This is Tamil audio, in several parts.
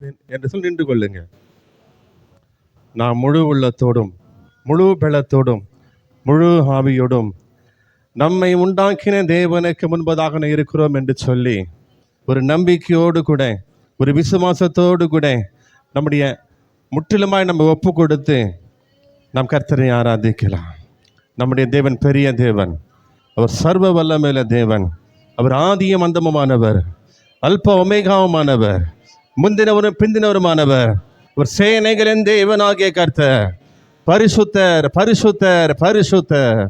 என்று சொல்லி நின்று கொள்ளுங்க. நாம் முழு உள்ளத்தோடும் முழு பலத்தோடும் முழு ஆவியோடும் நம்மை உண்டாக்கின தேவனுக்கு முன்பதாக இருக்கிறோம் என்று சொல்லி ஒரு நம்பிக்கையோடு கூட ஒரு விசுவாசத்தோடு கூட நம்முடைய முற்றிலுமாய் நம்ம ஒப்பு கொடுத்து நம் கர்த்தரை ஆராதிக்கலாம். நம்முடைய தேவன் பெரிய தேவன், அவர் சர்வ வல்லமையுள்ள தேவன், அவர் ஆதியும் அந்தமுமானவர், அல்ப ஒமேகாவுமானவர், முந்தினவரும் பிந்தினவருமானவர், ஒரு சேனைகளின் தேவனாகிய கர்த்தர். பரிசுத்தர் பரிசுத்தர் பரிசுத்தர்.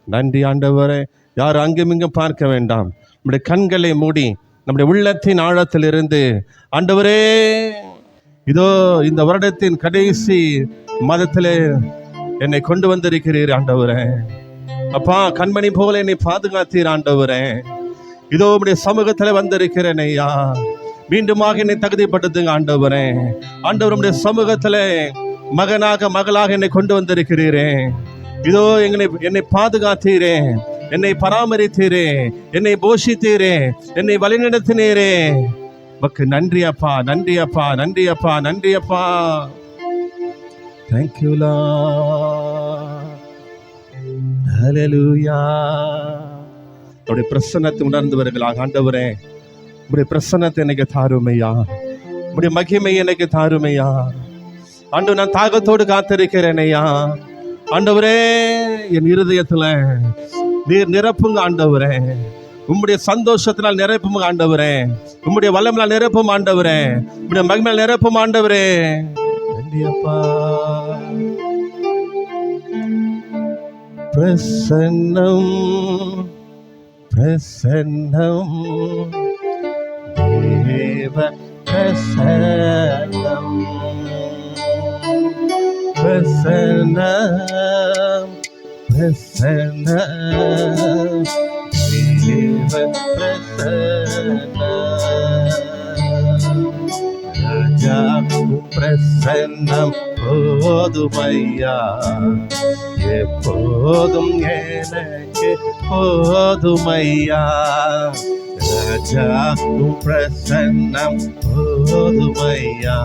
நன்றி ஆண்டவரே. யார் அங்கும் இங்கும் பார்க்க வேண்டாம். நம்முடைய கண்களை மூடி நம்முடைய உள்ளத்தின் ஆழத்திலிருந்து ஆண்டவரே, இதோ இந்த வருடத்தின் கடைசி மாதத்திலே என்னை கொண்டு வந்திருக்கிறீர் ஆண்டவரே. அப்பா, கண்மணி போல என்னை பாதுகாத்தீர் ஆண்டவரே. இதோ உடைய சமூகத்தில் வந்திருக்கிறேன் ஐயா. மீண்டுமாக என்னை தகுதிப்படுத்துங்க ஆண்டவரே. ஆண்டவர் உடைய சமூகத்தில் மகனாக மகளாக என்னை கொண்டு வந்திருக்கிறீரே. இதோ என்னை பாதுகாத்தீரே, என்னை பராமரித்தீரே, என்னை போஷித்தீரே, என்னை வழிநடத்தினீரே. உமக்கு நன்றி அப்பா, நன்றி அப்பா, நன்றி அப்பா, நன்றி அப்பா. Thank you Lord. Hallelujah. உடைய பிரசன்னத்தை உணர்ந்தவர்களாக ஆண்டவரே, உடைய பிரசன்னத்தை எனக்கு தாருமையா, உடைய மகிமை எனக்கு தாருமையா. ஆண்டவர், நான் தாகத்தோடு காத்திருக்கிறேன் ஐயா. ஆண்டவரே, என் இருதயத்துல நீர் நிரப்புங்க ஆண்டவரே. உம்முடைய சந்தோஷத்தினால் நிரப்பும் ஆண்டவரே. உம்முடைய வல்லமையால் நிரப்பும் ஆண்டவரே. உம்முடைய மகிமையால் நிரப்பும் ஆண்டவரே. நன்றி அப்பா. பிரசன்னம் பிரசன்னம் தேவ பிரசன்னம் பிரசன்னம் பிரசன்னம் தேவ பிரசன்னம் ராஜா பிரசன்னம் போதுமையா, எப்போதும் எனக்கு போதுமையா. ராஜா பிரசன்னம் போதுமையா,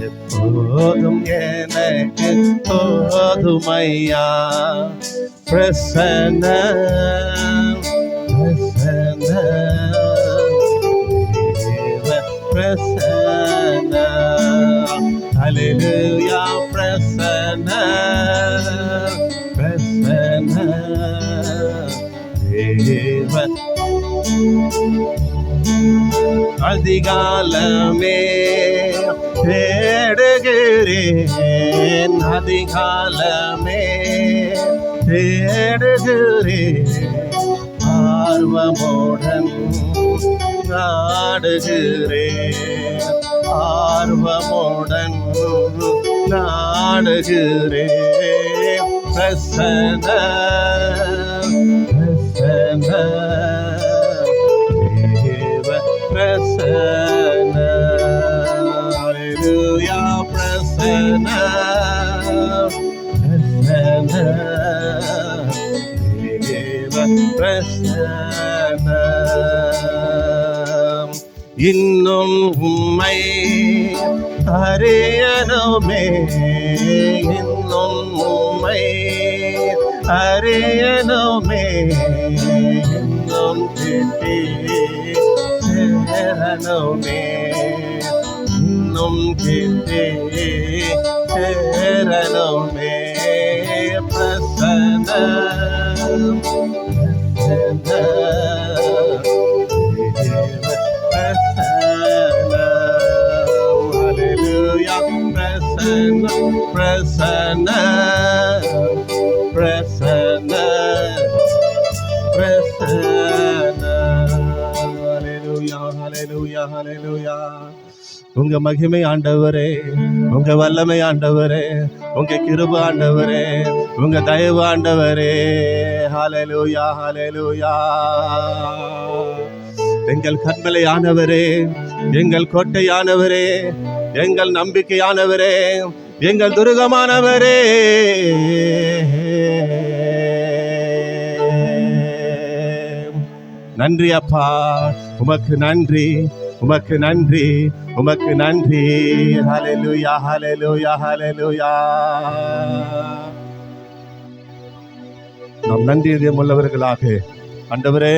எப்போதும் எனக்கு போதுமையா. பிரசன்னம் பிரசன்னம் தேவ பிரசன்னம். Hallelujah, பிரசன்னம் பிரசன்னம் தேவ. அதிகாலமே தேடுகிறேன், அதிகாலமே தேடுகிறேன், ஆர்வமுடன் நாடுகிறேன், ஆர்வமுடன் நாடுகிறேன். பிரசன்னம் பிரசன்னம் தேவ பிரசன்னம். ஹல்லேலூயா, பிரசன்னம் பிரசன்னம் தேவ பிரசன்னம். இன்னும் உம்மை அறியணுமே, இன்னும் உம்மை அறியணுமே, இன்னும் கிட்டி சேரணுமே, இன்னும் கிட்டி சேரணுமே. பிரசன்னம் பிரசன்னம் தேவ பிரசன்னம். Hallelujah, பிரசன்னம் பிரசன்னம் பிரசன்னம் பிரசன்னம். Hallelujah, hallelujah, hallelujah. உங்க மகிமை ஆண்டவரே, உங்க வல்லமை ஆண்டவரே, உங்க கிருபை ஆண்டவரே, உங்க தயவு ஆண்டவரே. ஹல்லேலூயா, ஹல்லேலூயா. எங்கள் கண்மலையானவரே, எங்கள் கோட்டையானவரே, எங்கள் நம்பிக்கையானவரே, எங்கள் துருகமானவரே. நன்றி அப்பா, உமக்கு நன்றி. உமக்கு நன்றி, உமக்கு நன்றி. ஹல்லேலூயா, ஹல்லேலூயா, ஹல்லேலூயா. நாம் நன்றி இதயம் உள்ளவர்களாக, ஆண்டவரே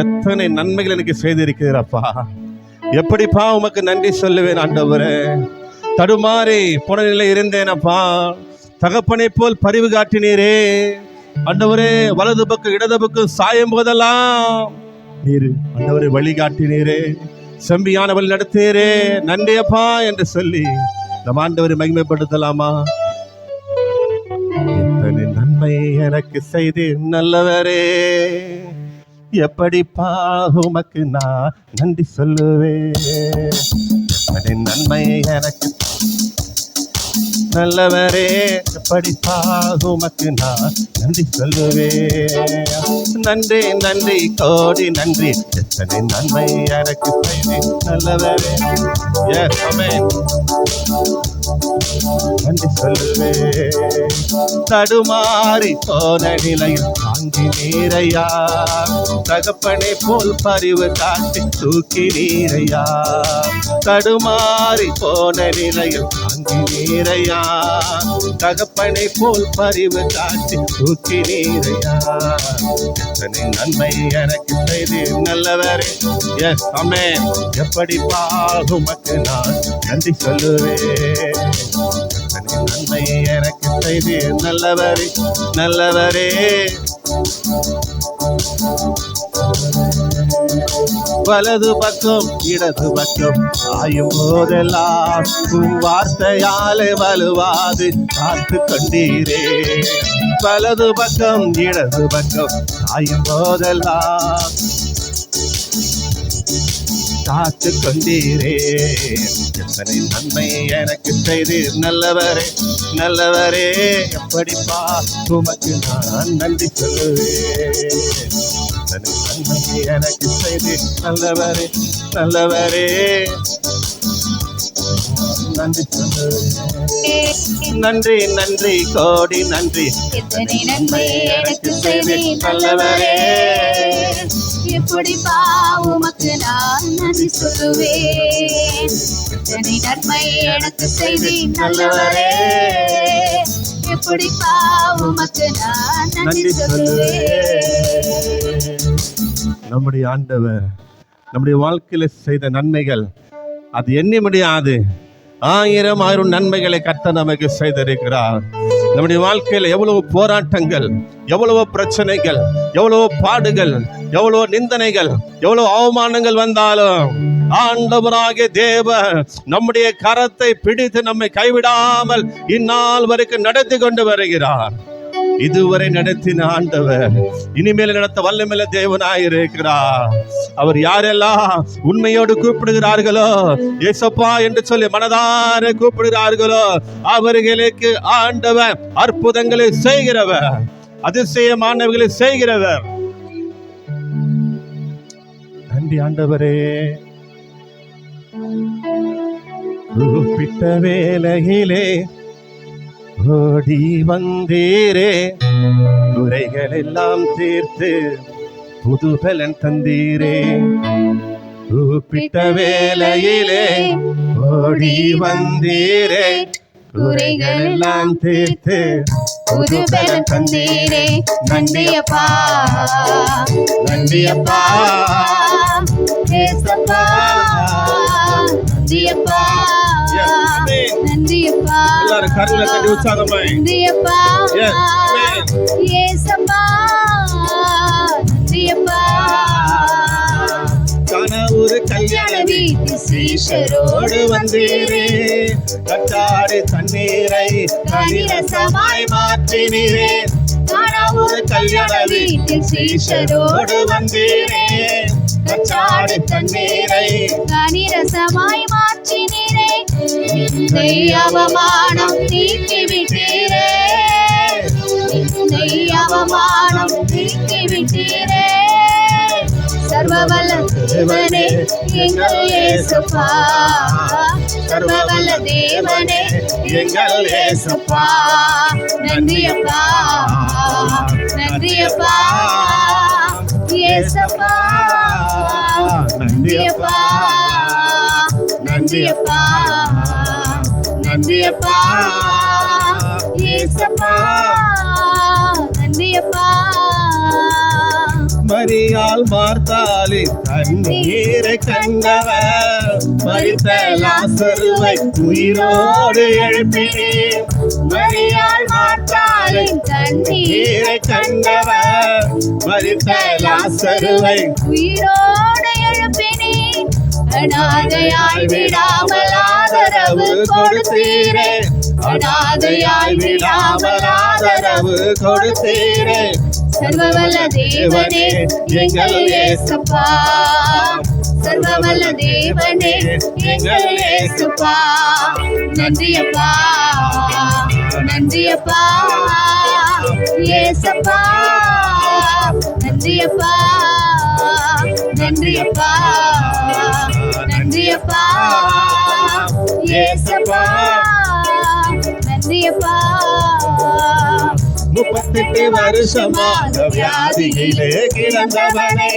எத்தனை நன்மைகள் எனக்கு செய்திருக்கிறப்பா, எப்படிப்பா உமக்கு நன்றி சொல்லுவேன் ஆண்டவரே. தடுமாறி போன நிலை இருந்தேனப்பா, தகப்பனை போல் பரிவு காட்டினீரே ஆண்டவரே. வலது பக்கம் இடது பக்கம் சாயும் போதெல்லாம் நீர் ஆண்டவரை வழிகாட்டினீரே, செம்பியான வழி நடத்தீரே, நன்றியப்பா என்று சொல்லி நம் ஆண்டவரை மகிமைப்படுத்தலாமா? எத்தனை நன்மை எனக்கு செய்து நல்லவரே, எப்படிப்பா உமக்கு நான் நன்றி சொல்லுவேன். எத்தனை நன்மை எனக்கு நல்லவரே, எப்படிப்பா உமக்கு நான் நன்றி சொல்லுவேன். நன்றி நன்றி கோடி நன்றி, எத்தனை நன்மை எனக்கு செய்து நல்லவரே. எஸ் ஆமென், நன்றி சொல்லுவேன். தடுமாறி போன நிலையில் தாங்கி நீரையா, தகப்பனை போல் பரிவு காட்டி தூக்கி நீரையா. தடுமாறி போன நிலையில் தாங்கி நீரையா, தகப்பனை போல் பரிவு காட்டி தூக்கி நீரையா. எத்தனை நன்மை எனக்கு செய்து நல்லவரே. எஸ் ஆமென், எப்படிப்பா உமக்கு நான் நன்றி சொல்லுவேன். எத்தனை நன்மை எனக்கு செய்து நல்லவரே, நல்லவரே. வலது பக்கம் இடது பக்கம் ஆயும் போதெல்லாம் உன் வார்த்தையாலே வலுவாது காத்து கொண்டீரே. வலது பக்கம் இடது பக்கம் ஆயும் போதெல்லாம் காத்து கொண்டீரே. எத்தனை நன்மை எனக்கு செய்து நல்லவரே, நல்லவரே. எப்படிப்பா உமக்கு நான் நன்றி சொல்லுவேன். எத்தனை நன்மை எனக்கு செய்து நல்லவரே, நல்லவரே. நன்றி சொல்லுவேன். நன்றி நன்றி கோடி நன்றி, எத்தனை நன்மை எனக்கு செய்து நல்லவரே, எப்படிப்பா உமக்கு நான் நன்றி சொல்லுவேன். எத்தனை நன்மை எனக்கு செய்து நல்லவரே, எப்படிப்பா உமக்கு நான் நன்றி சொல்லுவேன். நம்முடைய ஆண்டவர் நம்முடைய வாழ்க்கையில செய்த நன்மைகள் அது எண்ணி முடியாது. ஆயிரம் ஆயிரம் நன்மைகளை கர்த்தர் நமக்கு செய்திருக்கிறார். நம்முடைய வாழ்க்கையில் எவ்வளவு போராட்டங்கள், எவ்வளவு பிரச்சனைகள், எவ்வளவு பாடுகள், எவ்வளவு நிந்தனைகள், எவ்வளவு அவமானங்கள் வந்தாலும் ஆண்டவராகிய தேவன் நம்முடைய கரத்தை பிடித்து நம்மை கைவிடாமல் இந்நாள் வரைக்கும் நடத்தி கொண்டு வருகிறார். இதுவரை நடத்தின ஆண்டவர் இனிமேல் நடத்த வல்லமையுள்ள தேவனாயிருக்கிறார். அவர் யாரெல்லாம் உண்மையோடு கூப்பிடுகிறார்களோ, இயேசப்பா என்று சொல்லி மனதார கூப்பிடுகிறார்களோ, அவர்களுக்கு ஆண்டவர் அற்புதங்களை செய்கிறவர், அதிசயமானவர்களை செய்கிறவர். நன்றி ஆண்டவரே. கூப்பிட்ட வேளையிலே ஓடி வந்தீரே, குறைகள் எல்லாம் தீர்த்து புது பலன் தந்தீரே. கூப்பிட்ட வேளையிலே ஓடி வந்தீரே, குறைகள் எல்லாம் தீர்த்து புது பலன் தந்தீரே. நன்றியப்பா, நன்றியப்பா, ஏசப்பா, நன்றியப்பா, நன்றியப்பா. எல்லாரும் கரங்களை தட்டி உற்சாகமாய் நன்றியப்பா, Yes, amen. ஏசப்பா, நன்றியப்பா. கனவுரு கல்யாண வீட்டு சீஷரோடு வந்தீரே, கட்டாடி தண்ணீரை கனிரசமாய் மாற்றினீரே. கனவுரு கல்யாண வீட்டு சீஷரோடு வந்தீரே, கட்டாடி தண்ணீரை கனிரசமாய் மாற்றினீரே. நிந்தை அவமானம் நீக்கி விட்டீரே, நிந்தை அவமானம் நீக்கி விட்டீரே. சர்வவல்ல தேவனே எங்கள் இயேசுப்பா, சர்வவல்ல தேவனே எங்கள் இயேசுப்பா. நன்றியப்பா, நன்றியப்பா, இயேசுப்பா, நன்றியப்பா. நன்றியப்பா நன்றியப்பா ஏசப்பா நன்றியப்பா. மரியாள் மார்த்தாளின் கண்ணீரை கண்டவர், மரித்த லாசருவை உயிரோடு எழுப்பினீர். மரியாள் மார்த்தாளின் கண்ணீரை கண்டவர், மரித்த லாசருவை உயிரோடு எழுப்பினீர். அநாதையாய் விடாமல் ஆதரவு கொடுத்தீரே, அநாதையாய் விடாமல் ஆதரவு கொடுத்தீரே. சர்வவல்ல தேவனே எங்கள் ஏசப்பா, சர்வவல்ல தேவனே எங்கள் ஏசப்பா. நன்றியப்பா நன்றியப்பா ஏசப்பா, நன்றியப்பா நன்றியப்பா நன்றியப்பா ஏசப்பா, நன்றியப்பா. 38 வருஷமாக வியாதியிலே கிடந்தவனை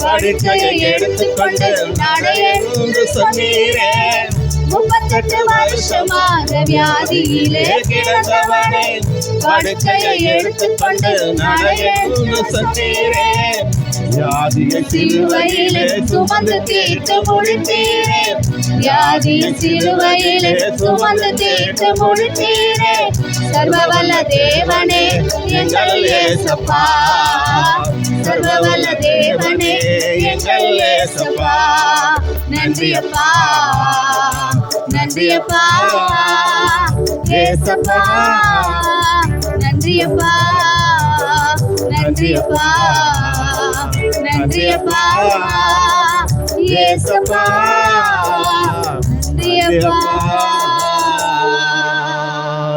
படுக்கையை எடுத்துக்கொண்டு நட என்று சொன்னீரே. 38 வருஷமாக வியாதியிலே கிடந்தவனை படுக்கையை எடுத்துக்கொண்டு நட என்று சொன்னீரே. வியாதியை சிலுவையிலே சுமந்து தீர்த்து முடித்தீரே, வியாதியை சிலுவையிலே சுமந்து தீர்த்து முடித்தீரே. சர்வவல்ல தேவனே எங்கள் ஏசப்பா, சர்வவல்ல தேவனே எங்கள் ஏசப்பா. நன்றியப்பா நன்றியப்பா ஏசப்பா, நன்றியப்பா நன்றியப்பா நன்றியப்பா ஏசப்பா, நன்றியப்பா.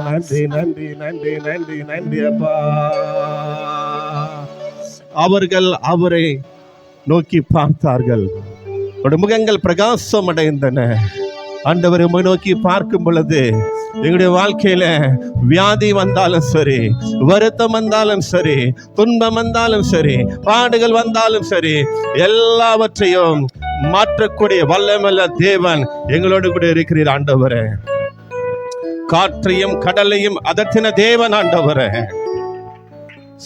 நன்றி நன்றி நன்றி நன்றி நன்றி அப்பா. அவர்கள் அவரை நோக்கி பார்த்தார்கள், முகங்கள் பிரகாசம் அடைந்தன. ஆண்டவரை நோக்கி பார்க்கும் பொழுது எங்களுடைய வாழ்க்கையில வியாதி வந்தாலும் சரி, வருத்தம் வந்தாலும் சரி, துன்பம் வந்தாலும் சரி, பாடுகள் வந்தாலும் சரி, எல்லாவற்றையும் மாற்றக்கூடிய வல்லமையுள்ள தேவன் எங்களோடு கூட இருக்கிறீர் ஆண்டவரே. காற்றையும் கடலையும் அதட்டின தேவன் ஆண்டவரே,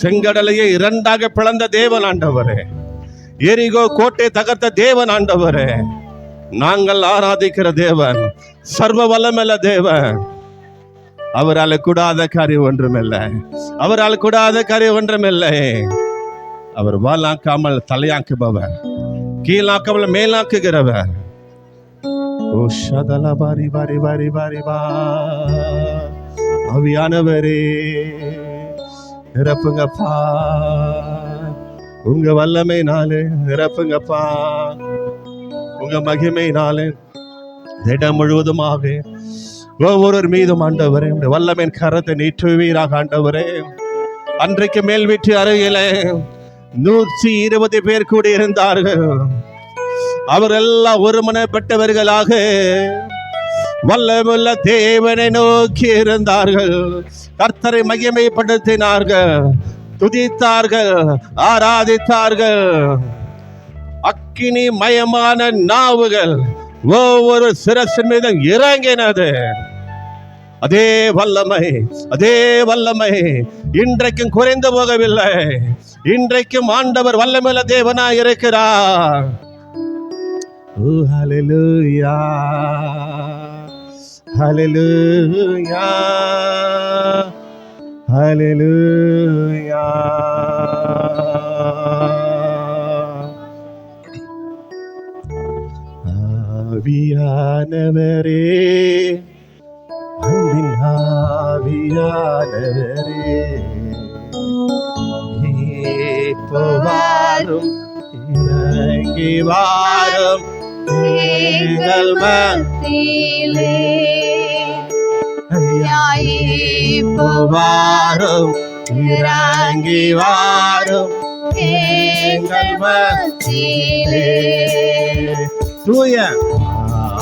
செங்கடலையை இரண்டாக பிளந்த தேவன் ஆண்டவரே, எரிகோ கோட்டை தகர்த்த தேவன் ஆண்டவரே. நாங்கள் ஆராதிக்கிற தேவன் சர்வ வல்லமையுள்ள தேவன். அவரால் கூடாத காரியம் ஒன்றுமில்லை, அவரால் கூடாத காரியம் ஒன்றுமில்லை. அவர் வாலாக்காமல் தலையாக்குபவர், கீழாக்காமல் மேலாக்குகிறவர். ஓ ஷதல பாரி பாரி பாரி பாரி பா. ஆவியானவரே நிரப்புங்கப்பா, உங்க வல்லமையினாலே நிரப்புங்கப்பா, உங்க மகிமையினாலே இடம் முழுவதுமாக ஒவ்வொரு மீதும் ஆண்டவரே வல்லமையின் கரத்தை நீட்டுவீராக ஆண்டவரே. அன்றைக்கு மேல் வீட்டு அருகில 120 பேர் கூடி இருந்தார்கள். அவரெல்லாம் ஒருமனப்பட்டவர்களாக வல்லமுள்ள தேவனை நோக்கி இருந்தார்கள். கர்த்தரை மகிமைப்படுத்தினார்கள், துதித்தார்கள், ஆராதித்தார்கள். அக்கினி மயமான நாவுகள் ஒவ்வொரு சிரசின் மீதும் இறங்கினது. அதே வல்லமை, அதே வல்லமை இன்றைக்கும் குறைந்து போகவில்லை. இன்றைக்கும் ஆண்டவர் வல்லமையுள்ள தேவனாய் இருக்கிறார். ஓ ஹல்லேலூயா ஹல்லேலூயா ஹல்லேலூயா. ஆவியானவரே, அன்பின் ஆவியானவரே, இப்போ வாரும், இறங்கி வாரும் எங்கள் மத்தியிலே. இப்போ வாரும், இறங்கி வாரும் எங்கள் மத்தியிலே. தூய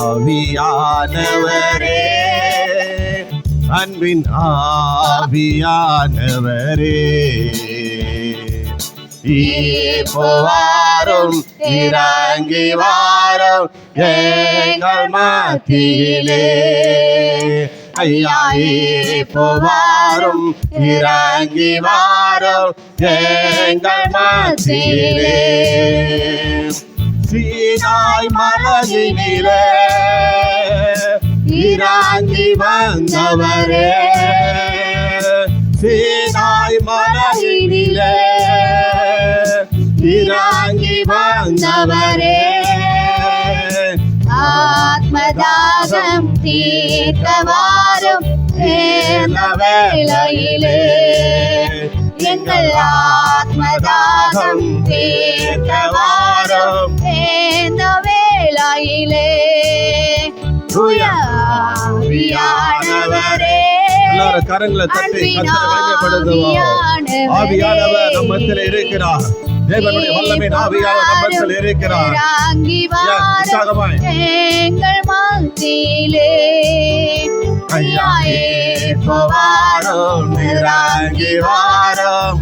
ஆவியானவரே, அன்பின் ஆவியானவரே, இப்போ வாரும் இறங்கி வாரும் எங்கள் மத்தியிலே. ஐயா இப்போ வாரும் இறங்கி வாரும் எங்கள் மத்தியிலே. சீனாய் மலையினிலே இறங்கி வந்தவரே, சீனாய் மலையினிலே இறங்கி வந்தவரே, ஆத்மதாகம் தீர்த்தவாரும் தேர்ந்த வேளையிலே, எங்கள் ஆத்மதாகம் தீர்த்தவாரும் தேர்ந்த வேளையிலே, ஆவியானவரே, எல்லாரும் கரங்களை தட்டி கர்த்தரை மகிமைப்படுத்துவோம். ஆவியானவர் நம்மத்தில் இருக்கிறார். தேவனுடைய வல்லமையின் ஆவியானவர் நம்மத்தில் இருக்கிறார். உற்சாகமாய் எங்கள் மத்தியிலே ஐயா இப்போ வாரும் இறங்கி வாரும்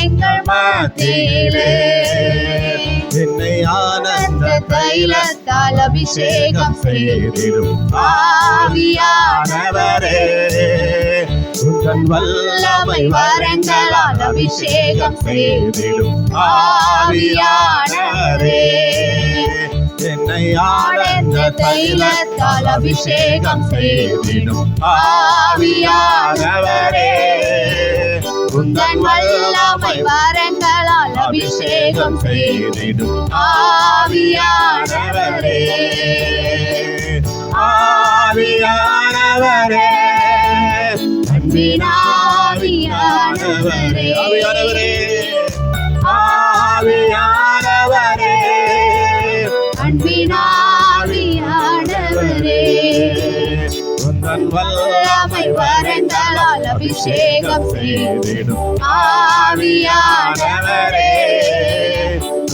எங்கள் மத்தியிலே. என்னை ஆனந்த தைலத்தால் அபிஷேகம் செய்திடும் ஆவியானவரே, உந்தன் வல்லமை வரங்களால் அபிஷேகம் செய்திடும் ஆவியானவரே. என்னை ஆனந்த தைலத்தால் அபிஷேகம் செய்திடும் ஆவியானவரே, உந்தன் வல்லமை வரங்களால் அபிஷேகம் செய்திடும் ஆவியானவரே. ஆவியானவரே, அன்பின் ஆவியானவரே, ஆவியானவரே, ஆவியானவரே, அன்பின் ஆவியானவரே, உந்தன் வல்லமை வரங்களால் அபிஷேகம் செய்திடும் ஆவியானவரே,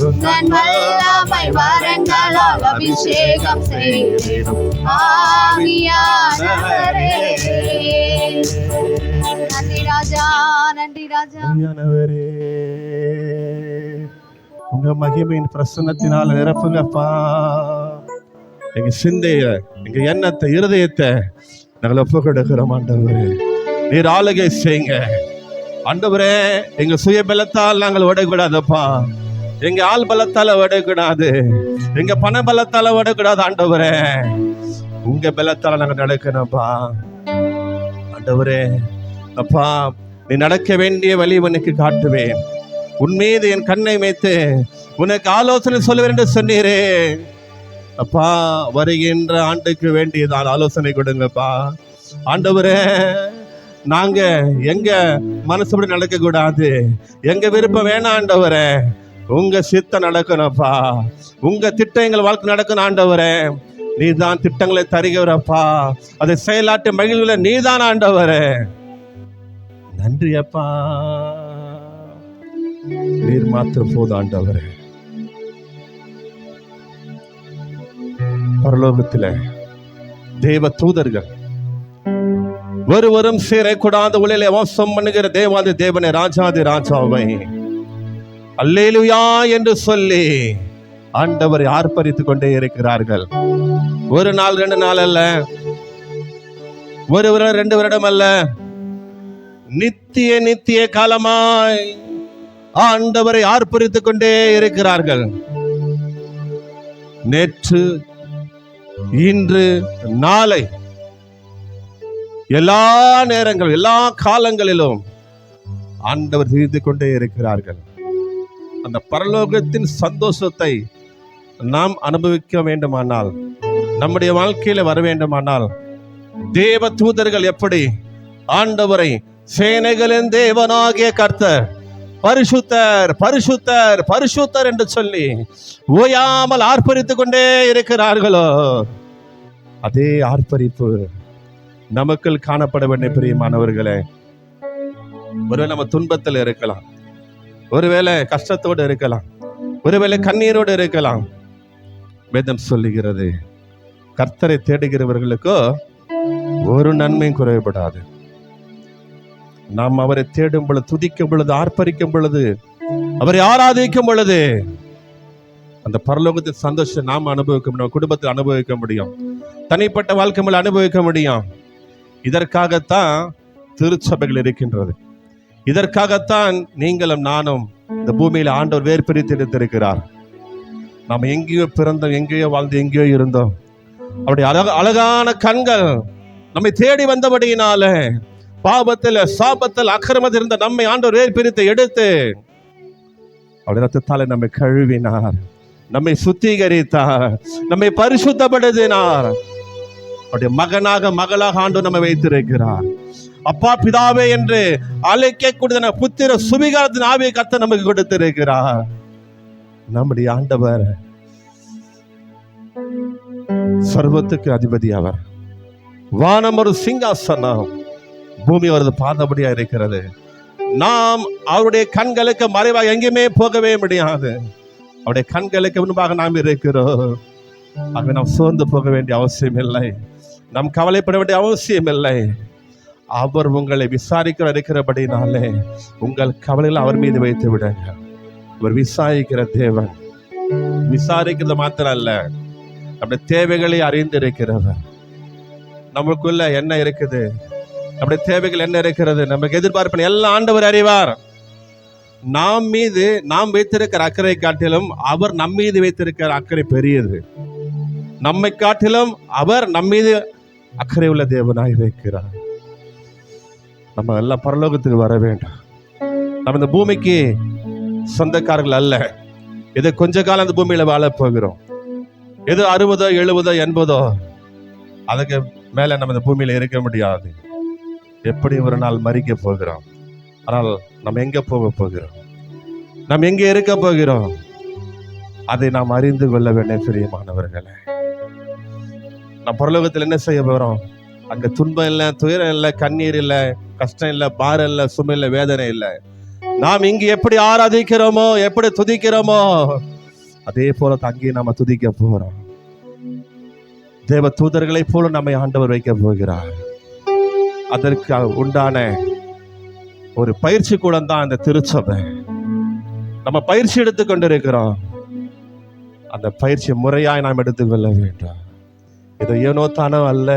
உந்தன் வல்லமை வரங்களால் அபிஷேகம் செய்திடும் ஆவியானவரே. நன்றி ராஜா, நன்றி ராஜா. ஆவியானவரே, உங்க மகிமையின் பிரசன்னத்தினால நிரப்புங்கப்பா. எங்க சிந்தைய, எங்க எண்ணத்தை, இருதயத்தை நாங்கள் ஒப்பு கொடுக்கிறோம் ஆண்டவரே. நீர் ஆளுகை செய்யுங்க ஆண்டவரே. எங்க சுய பலத்தால் நாங்கள் ஓடக்கூடாதப்பா, எங்க ஆள் பலத்தால ஓடக்கூடாது, எங்க பண பலத்தால ஓடக்கூடாது ஆண்டவரே. உங்க பலத்தால நாங்க நடக்கணும்ப்பா ஆண்டவரே. அப்பா, நீ நடக்க வேண்டிய வழி உனக்கு காட்டுவேன். உன் மீது என் கண்ணை வைத்து உனக்கு ஆலோசனை சொல்லுவேன் என்று சொன்னீரே அப்பா. வருகின்ற ஆண்டுக்கு வேண்டியதான் ஆலோசனை கொடுங்கப்பா ஆண்டவரே. நாங்க எங்க மனசுபடி நடக்க கூடாது, எங்க விருப்பம் வேணாம் ஆண்டவரே. உங்க சித்தம் நடக்கணும்ப்பா, உங்க திட்டம் எங்கள் வாழ்க்கை நடக்கணும் ஆண்டவரே. நீதான் திட்டங்களை தருகிறப்பா, அதை செயலாட்டு மகிழ்வுல நீதான் ஆண்டவரே. நன்றி அப்பா, நீர் மாத்திரம் போதும் ஆண்டவரே. பரலோகத்தில தேவ தூதர்கள் ஒருவரும் சேரக்கூடாத உலகிலே வாசம் பண்ணுகிற தேவாதி தேவனை, ராஜாதி ராஜாவை அல்லேலூயா என்று சொல்லி ஆண்டவரை ஆர்ப்பரித்துக் கொண்டே இருக்கிறார்கள். ஒரு நாள், 2 நாள் அல்ல, ஒரு வருடம், 2 வருடம் அல்ல, நித்திய நித்திய காலமாய் ஆண்டவரை ஆர்ப்பரித்துக் கொண்டே இருக்கிறார்கள். நேற்று, இன்று, நாளை, எல்லா நேரங்கள், எல்லா காலங்களிலும் ஆண்டவர் செய்து கொண்டே இருக்கிறார்கள். அந்த பரலோகத்தின் சந்தோஷத்தை நாம் அனுபவிக்க வேண்டுமானால், நம்முடைய வாழ்க்கையில வர வேண்டுமானால், தேவ தூதர்கள் எப்படி ஆண்டவரை சேனைகளின் தேவனாகிய கர்த்தர் பரிசுத்தர் பரிசுத்தர் பரிசுத்தர் என்று சொல்லி ஓயாமல் ஆர்ப்பரித்துக் கொண்டே இருக்கிறார்களோ, அதே ஆர்ப்பரிப்பு நமக்குள் காணப்பட வேண்டிய பிரியமானவர்களே. ஒருவேளை நம்ம துன்பத்தில் இருக்கலாம், ஒருவேளை கஷ்டத்தோடு இருக்கலாம், ஒருவேளை கண்ணீரோடு இருக்கலாம். வேதம் சொல்லுகிறது, கர்த்தரை தேடுகிறவர்களுக்கோ ஒரு நன்மையும் குறைபடாது. நாம் அவரை தேடும் பொழுது, துதிக்கும் பொழுது, ஆர்ப்பரிக்கும் பொழுது அவரை ஆராதிக்கும் பொழுது அந்த பரலோகத்தின் சந்தோஷம் நாம் அனுபவிக்க முடியும், குடும்பத்தில் அனுபவிக்க முடியும், தனிப்பட்ட வாழ்க்கை மேல அனுபவிக்க முடியும். இதற்காகத்தான் திருச்சபைகள் இருக்கின்றது. இதற்காகத்தான் நீங்களும் நானும் இந்த பூமியில ஆண்டவர் வேறு பிரித்து எடுத்திருக்கிறார். நாம் எங்கேயோ பிறந்தோம், எங்கேயோ வாழ்ந்து, எங்கேயோ இருந்தோம். அப்படி அழகான கண்கள் நம்மை தேடி வந்தபடியினால பாவத்தில், சாபத்தில், அக்கிரமத்தில் இருந்த நம்மை ஆண்டவர் வேறு பிரித்து எடுத்து அவருடைய ரத்தத்தாலே நம்மை கழுவினார், நம்மை சுத்திகரித்தார், நம்மை பரிசுத்தப்படுத்தினார். அவருடைய மகனாக, மகளாக ஆண்டவர் நம்மை வைத்திருக்கிறார். அப்பா பிதாவே என்று அழைக்கக்கூடிய புத்திர சுவிகாரத்தின் ஆவியை கர்த்தர் நமக்கு கொடுத்திருக்கிறார். நம்முடைய ஆண்டவர் சர்வத்துக்கு அதிபதி. அவர் வானம் ஒரு சிங்காசனம், பூமி அவரது பாதபடியா இருக்கிறது. நாம் அவருடைய கண்களுக்கு மறைவாக எங்கேயுமே போகவே முடியாது. அவருடைய கண்களுக்கு முன்பாக நாம் இருக்கிறோம். ஆகவே நாம் சோர்ந்து போக வேண்டிய அவசியம் இல்லை, நாம் கவலைப்பட வேண்டிய அவசியம் இல்லை. அவர் உங்களை விசாரிக்கிற இருக்கிறபடினாலே உங்கள் கவலைகளை அவர் மீது வைத்து விடுங்க. அவர் விசாரிக்கிற தேவன். விசாரிக்கிறது மாத்திரம் அல்ல, நம்முடைய தேவைகளை அறிந்திருக்கிறவர். நமக்குள்ள என்ன இருக்குது, நம்முடைய தேவைகள் என்ன இருக்கிறது, நமக்கு எதிர்பார்ப்பு எல்லாம் ஆண்டவர் அறிவார். நாம் மீது நாம் வைத்திருக்கிற அக்கறை காட்டிலும் அவர் நம் மீது வைத்திருக்கிற அக்கறை பெரியது. நம்மை காட்டிலும் அவர் நம் மீது அக்கறை உள்ள தேவனாய் இருக்கிறார். நம்ம எல்லாம் பரலோகத்துக்கு வர வேண்டும். நம்ம இந்த பூமிக்கு சொந்தக்காரர்கள் அல்ல. இது கொஞ்ச காலம் அந்த பூமியில வாழ போகிறோம். எது 60, 70, 80 அதுக்கு மேல நம்ம இந்த பூமியில இருக்க முடியாது. எப்படி ஒரு நாள் மறிக்க போகிறோம். ஆனால் நம்ம எங்க போக போகிறோம், நம்ம எங்க இருக்க போகிறோம், அதை நாம் அறிந்து கொள்ள வேண்டும் பிரியமானவர்களே. நம்ம பரலோகத்தில் என்ன செய்ய போறோம்? அங்க துன்பம் இல்லை, துயரம் இல்லை, கண்ணீர் இல்லை, கஷ்டம் இல்லை, பாரம் இல்லை, சுமை இல்லை, வேதனை இல்லை. நாம் இங்கு எப்படி ஆராதிக்கிறோமோ, எப்படி துதிக்கிறோமோ, அதே போல அங்கேயும் நம்ம துதிக்க போறோம். தேவ தூதர்களை போல நம்மை ஆண்டவர் வைக்க போகிறார். அதற்கு உண்டான ஒரு பயிற்சி கூட தான் இந்த திருச்சபை. நம்ம பயிற்சி எடுத்துக்கொண்டிருக்கிறோம். அந்த பயிற்சி முறையாய் நாம் எடுத்துக்கொள்ள வேண்டும். இது ஏனோ தானோ அல்ல,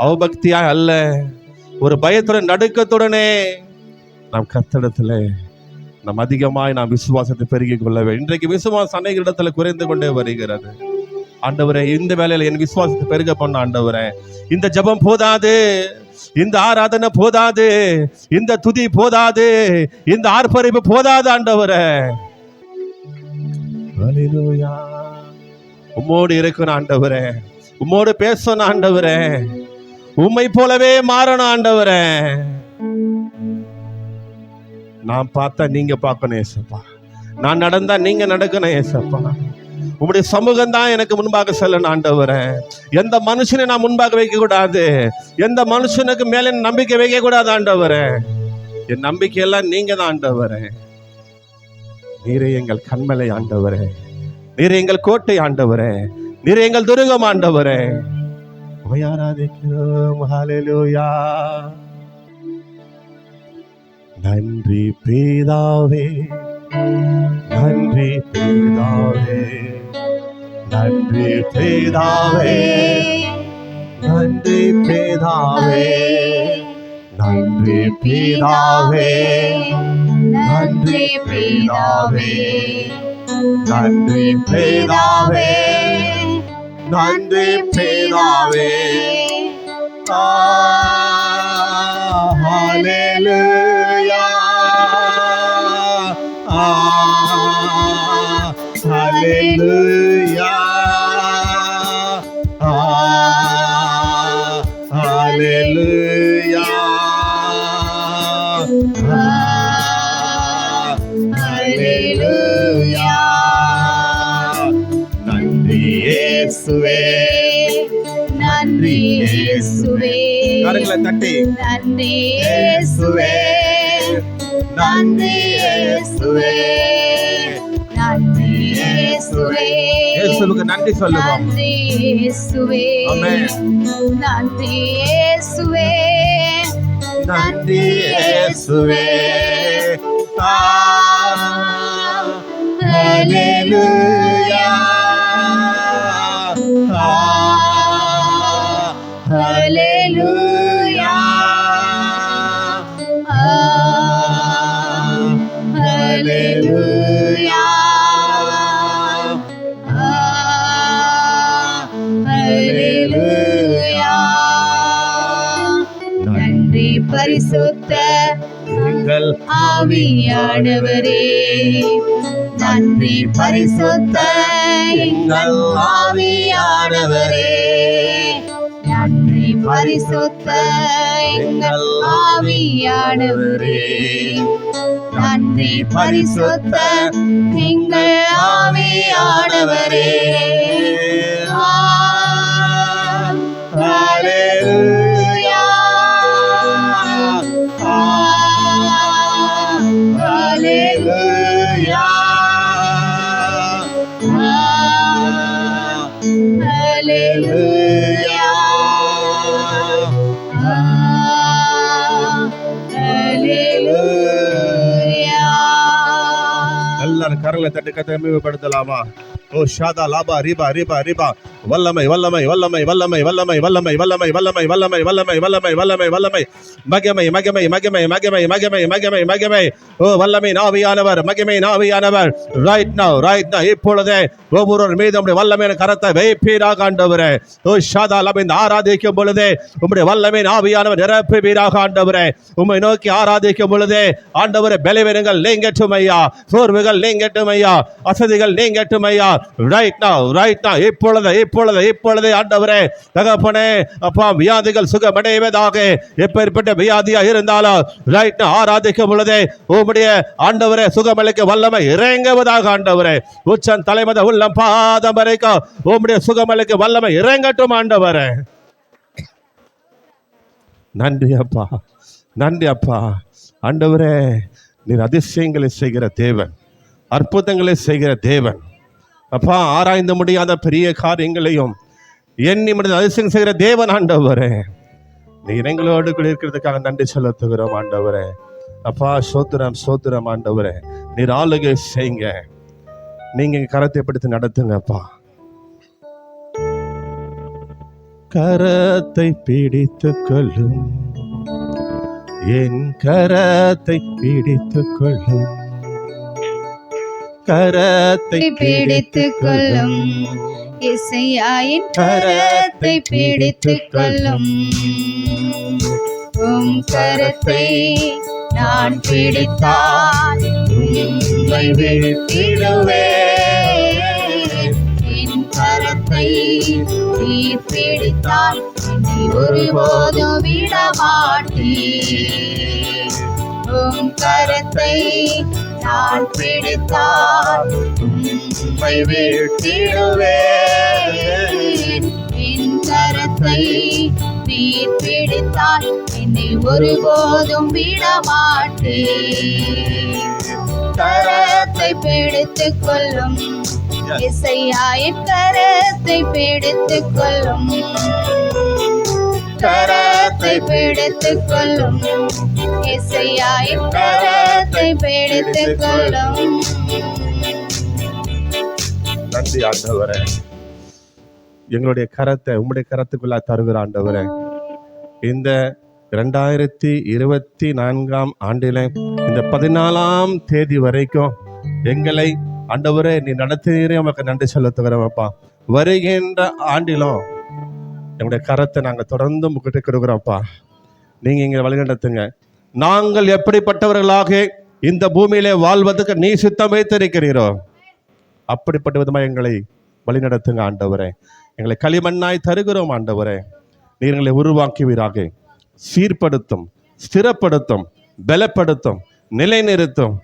அவபக்தியாய் அல்ல, ஒரு பயத்துடன் நடுக்கத்துடனே நாம் கர்த்தரிடத்துல நாம் அதிகமாய் நாம் விசுவாசத்தை பெருகிக் கொள்ள வேண்டும். இன்றைக்கு விசுவாசம் அநேக இடத்துல குறைந்து கொண்டே வருகிறது. ஆண்டவரே, இந்த வேலையில என் விசுவாசத்தை பெருக பண்ண ஆண்டவரே. இந்த ஜெபம் போதாது, இந்த ஆராதனை போதாது, இந்த துதி போதாது, இந்த ஆர்ப்பரிப்பு போதாது ஆண்டவரே. ஹல்லேலூயா. உம்மோடு இருக்கணும் ஆண்டவரே, உம்மோடு பேசணும் ஆண்டவரே, உம்மை போலவே மாறணும் ஆண்டவரே. நான் பார்த்தா நீங்க பார்க்கணும் ஏசப்பா, நான் நடந்தா நீங்க நடக்கணும் ஏசப்பா. உங்களுடைய சமூகம் தான் எனக்கு முன்பாக செல்லணும் ஆண்டவரே. எந்த மனுஷனை நான் முன்பாக வைக்க கூடாது, எந்த மனுஷனுக்கு மேல நம்பிக்கை வைக்க கூடாது ஆண்டவரே. என் நம்பிக்கை எல்லாம் நீங்க தான் ஆண்டவரே. நீரே எங்கள் கண்மலை ஆண்டவரே, நீரே எங்கள் கோட்டை ஆண்டவரே, நீரே எங்கள் துருகம் ஆண்டவரே. ஆராதிக்கிறோம். ஹல்லேலூயா. நன்றி பிதாவே, நன்றி பிதாவே, நன்றி பிதாவே, நன்றி பிதாவே, நன்றி பிதாவே, நன்றி பிதாவே, நன்றி பிதாவே, நன்றி பிதாவே. ஹல்லேலூயா, ஹல்லேலூயா, ஹல்லேலூயா, ஹல்லேலூயா. நன்றி இயேசுவே, நன்றி இயேசுவே. கரங்களை தட்டி நன்றி இயேசுவே, நன்றி இயேசுவே, நன்றி இயேசுவே. இயேசுவுக்கு நன்றி சொல்லுவோம். நன்றி இயேசுவே, ஆமென். நன்றி இயேசுவே, நன்றி இயேசுவே. ஹல்லேலூயா ஹல்லேலூயா ஹல்லேலூயா. நன்றி பரிசுத்த எங்கள் ஆவியானவரே, நன்றி பரிசுத்த எங்கள் ஆவியானவரே, நன்றி பரிசுத்த எங்கள் ஆவியானவரே, நன்றி பரிசுத்த எங்கள் ஆவியானவரே. ஹல்லேலூயா ஹல்லேலூயா ஹல்லேலூயா ஹல்லேலூயா. எல்லாரும் கரங்களை தட்டி கத்தை மேம்படுத்தலாமா? ஓ ஷாதா லாபா ரிபா ரிபா ரிபா. வல்லமை வல்லமை வல்லமை வல்லமை வல்லமை வல்லமை வல்லமை வல்லமை வல்லமை வல்லமை வல்லமை வல்லமை வல்லமை மகிமை மகிமை மகிமை மகிமை மகிமை மகிமை மகிமை. ஓ வல்லமை ஆவியானவர், மகிமை ஆவியானவர் ரைட் நவ இப்பொழுதே ஒவ்வொரு மீது உம்முடைய வல்லமையான கரத்தை வைப்பீராக ஆண்டவரே. ஓ ஷாதா லாபா, இந்த ஆராதிக்கும் பொழுதே உம்முடைய வல்லமை ஆவியானவர் நிரப்புவீராக ஆண்டவரே. உம்மை நோக்கி ஆராதிக்கும் பொழுதே ஆண்டவரே, பலவீனங்கள் நீங்கட்டும் ஐயா, சோர்வுகள் நீங்கட்டும் ஐயா, அசதிகள் நீங்கட்டும் ஐயா. ரைட் நவ இப்பொழுது இப்பொழுது இப்பொழுது ஆண்டவரே தகப்பனே அப்பா, வியாதிகள் சுகமடைவதாக. எப்பேற்பட்ட வியாதியா இருந்தாலும் ரைட் ஆராதிக்கும் பொழுதே உம்முடைய ஆண்டவரே சுகமளிக்க வல்லமை இறங்குவதாக ஆண்டவரே. உச்சன் தலைமத உள்ளம் பாதம் வரைக்கும் உம்முடைய சுகமளிக்க வல்லமை இறங்கட்டும் ஆண்டவரே. நன்றி அப்பா, நன்றி அப்பா. ஆண்டவரே, நீர் அதிசயங்களை செய்கிற தேவன், அற்புதங்களை செய்கிற தேவன் அப்பா. ஆராய்ந்து முடியாத பெரிய காரியங்களையும் எண்ணி முடிந்த அதிசயம் செய்கிற தேவன் ஆண்டவரே. நீர் எங்களோடு கூட இருக்கிறதுக்காக நன்றி செலுத்துகிறோம் ஆண்டவரே. அப்பா சோத்திரம் சோத்திரம் ஆண்டவரே. நீர் ஆளுகை செய்யுங்க, நீங்க கரத்தை பிடித்து நடத்துங்கப்பா. கரத்தை பிடித்து கொள்ளும், என் கரத்தை பிடித்து கொள்ளும், கரத்தை பிடித்துக் கொள்ளும் இசையாயின் கரத்தை பிடித்துக் கொள்ளும். உம் கரத்தை நான் பிடித்தால் உம்மை வீழ்த்திடுவேன். என் கரத்தை நீ பிடித்தால் என்னை ஒருபோதும் விடமாட்டேன். உம் கரத்தை நான் பிடித்தால் உம்மை வீழ்த்திடுவேன். என் கரத்தை நீ பிடித்தால் என்னை ஒருபோதும் விடமாட்டேன். கரத்தை பிடித்துக் கொள்ளும் இசையாயின் கரத்தை பிடித்துக் கொள்ளும், கரத்தை பிடித்துக் கொள்ளும் இசையாயின் கரத்தை பிடித்துக் கொள்ளும். நன்றி ஆண்டவரே. எங்களுடைய கரத்தை உம்முடைய கரத்துக்குள்ள தருகிற ஆண்டவரே. இந்த 2024 ஆண்டிலே இந்த 14ஆம் தேதி வரைக்கும் எங்களை ஆண்டவரே நீ நடத்துகிறே, உமக்கு நன்றி செலுத்துகிறோம்ப்பா. வருகின்ற ஆண்டிலும் எங்களுடைய கரத்தை நாங்கள் தொடர்ந்து உங்ககிட்ட கொடுக்குறோம்ப்பா. நீங்க இங்க வழிநடத்துங்க. நாங்கள் எப்படிப்பட்டவர்களாக இந்த பூமியிலே வாழ்வதற்கு நீ சித்தம் வைத்திருக்கிறீரோ அப்படிப்பட்ட விதமாக எங்களை வழிநடத்துங்க ஆண்டவரே. எங்களை களிமண்ணாய் தருகிறோம் ஆண்டவரே. நீர் எங்களை உருவாக்குவீராக, சீர்படுத்தும், ஸ்திரப்படுத்தும், பலப்படுத்தும், நிலைநிறுத்தும்,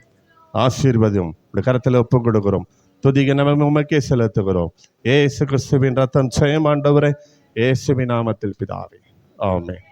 ஆசீர்வதியும் கரத்தில் ஒப்பு கொடுக்கிறோம். துதிக நம்ம உமக்கே செலுத்துகிறோம். ஏசு கிறிஸ்துவின் ரத்தம் ஜெயம் ஆண்டவரே. இயேசுவின் நாமத்தில் பிதாவே, ஆமென்.